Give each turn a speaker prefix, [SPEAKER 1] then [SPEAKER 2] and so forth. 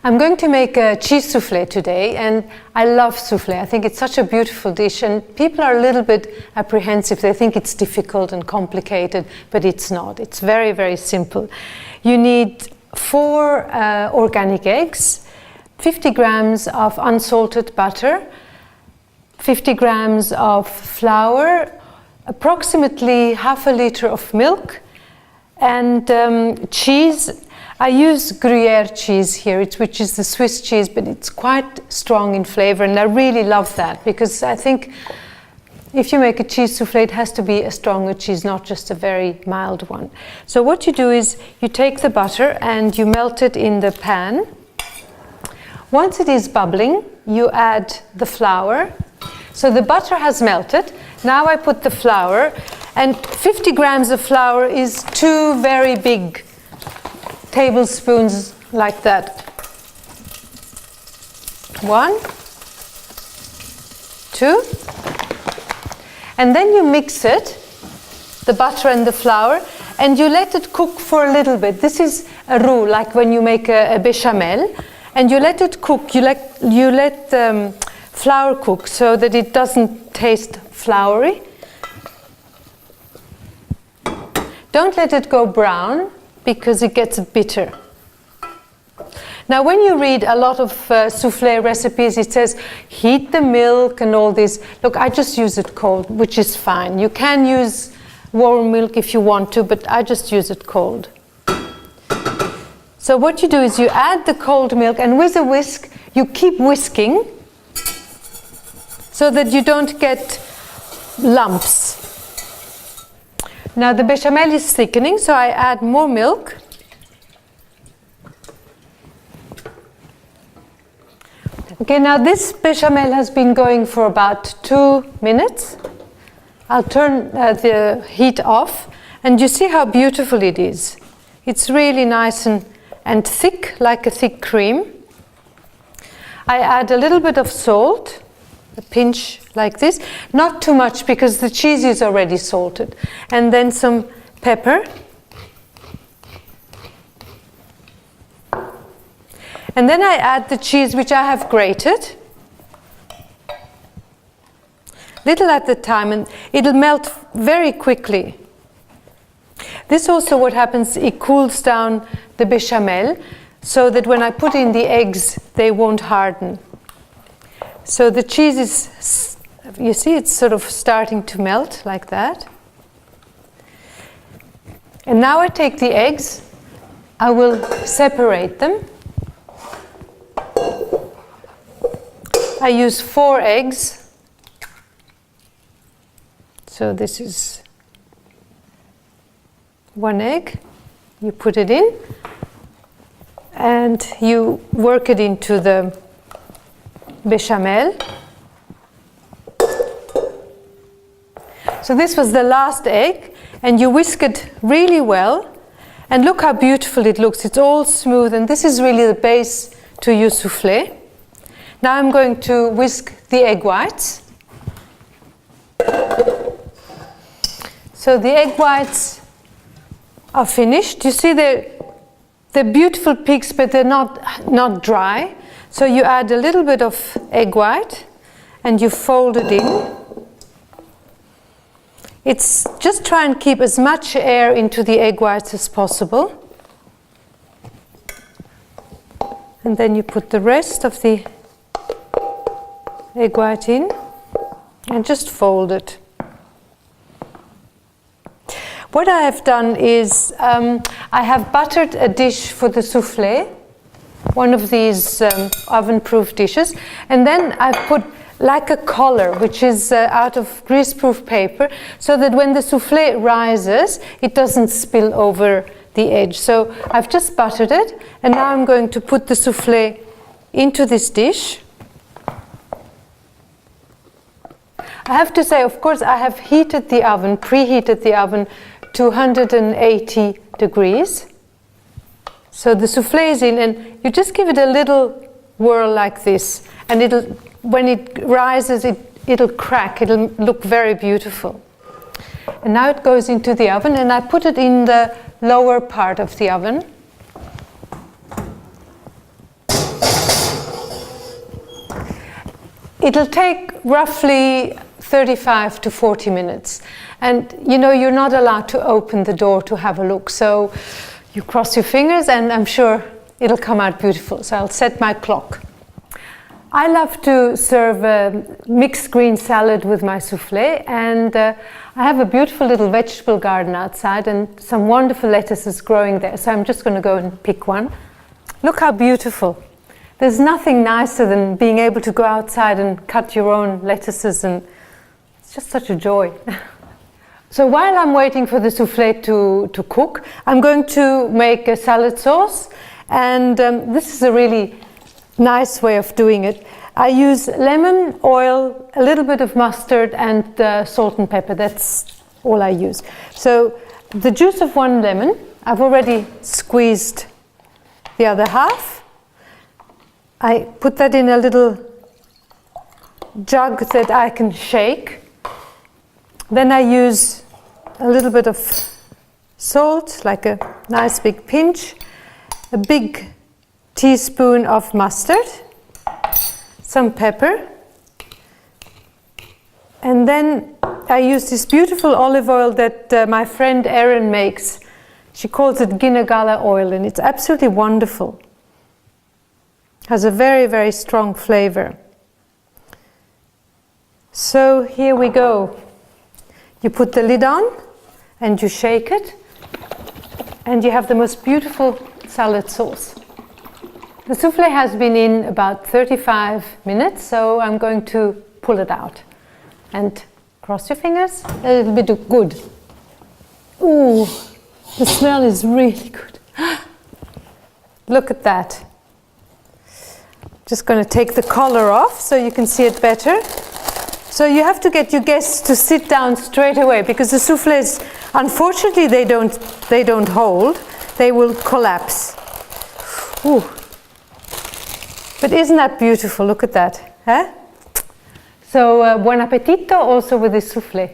[SPEAKER 1] I'm going to make a cheese souffle today, and I love souffle. I think it's such a beautiful dish, and people are a little bit apprehensive. They think it's difficult and complicated, but it's not. It's very, very simple. You need 4 organic eggs, 50 grams of unsalted butter, 50 grams of flour, approximately half a liter of milk, and cheese. I use Gruyere cheese here, which is the Swiss cheese, but it's quite strong in flavor, and I really love that because I think if you make a cheese souffle, it has to be a stronger cheese, not just a very mild one. So what you do is you take the butter and you melt it in the pan. Once it is bubbling, you add the flour. So the butter has melted. Now I put the flour, and 50 grams of flour is 2 very big tablespoons like that. 1, 2, and then you mix it, the butter and the flour, and you let it cook for a little bit. This is a roux, like when you make a bechamel, and you let it cook. You let flour cook so that it doesn't taste floury. Don't let it go brown, because it gets bitter. Now when you read a lot of souffle recipes, it says heat the milk and all this. Look, I just use it cold, which is fine. You can use warm milk if you want to, but I just use it cold. So what you do is you add the cold milk, and with a whisk you keep whisking so that you don't get lumps. Now the bechamel is thickening, so I add more milk. Okay, now this bechamel has been going for about 2 minutes. I'll turn the heat off, and you see how beautiful it is. It's really nice and thick, like a thick cream. I add a little bit of salt, a pinch like this, not too much because the cheese is already salted, and then some pepper, and then I add the cheese which I have grated, little at a time, and it'll melt very quickly. This also what happens, it cools down the bechamel so that when I put in the eggs they won't harden. So the cheese is, you see, it's sort of starting to melt like that. And now I take the eggs, I will separate them. I use 4 eggs. So this is 1 egg. You put it in, and you work it into the bechamel. So this was the last egg, and you whisk it really well, and look how beautiful it looks. It's all smooth, and this is really the base to your souffle. Now I'm going to whisk the egg whites. So the egg whites are finished. You see they're beautiful peaks, but they're not dry. So you add a little bit of egg white and you fold it in. It's just try and keep as much air into the egg whites as possible. And then you put the rest of the egg white in and just fold it. What I have done is I have buttered a dish for the souffle, one of these oven-proof dishes, and then I've put like a collar, which is out of greaseproof paper, so that when the souffle rises, it doesn't spill over the edge. So I've just buttered it, and now I'm going to put the souffle into this dish. I have to say, of course, I have heated the oven, preheated the oven to 180 degrees. So the souffle is in, and you just give it a little whirl like this, and it'll, when it rises, it'll crack. It'll look very beautiful. And now it goes into the oven, and I put it in the lower part of the oven. it'll take roughly 35 to 40 minutes. And you know, you're not allowed to open the door to have a look. So you cross your fingers and I'm sure it'll come out beautiful. So I'll set my clock. I love to serve a mixed green salad with my souffle, and I have a beautiful little vegetable garden outside and some wonderful lettuces growing there. So I'm just going to go and pick one. Look how beautiful. There's nothing nicer than being able to go outside and cut your own lettuces, and it's just such a joy. So while I'm waiting for the souffle to cook, I'm going to make a salad sauce, and this is a really nice way of doing it. I use lemon, oil, a little bit of mustard and salt and pepper. That's all I use. So the juice of one lemon, I've already squeezed the other half. I put that in a little jug that I can shake. Then I use a little bit of salt, like a nice big pinch, a big teaspoon of mustard, some pepper, and then I use this beautiful olive oil that my friend Erin makes. She calls it Ginagala oil, and it's absolutely wonderful. Has a very, very strong flavor. So here we go. You put the lid on and you shake it, and you have the most beautiful salad sauce. The souffle has been in about 35 minutes, so I'm going to pull it out. And cross your fingers, a little bit of good. Ooh, the smell is really good. Look at that. Just going to take the collar off so you can see it better. So you have to get your guests to sit down straight away, because the souffles, unfortunately, they don't hold. They will collapse. Ooh. But isn't that beautiful? Look at that. Huh? So buon appetito also with the souffle.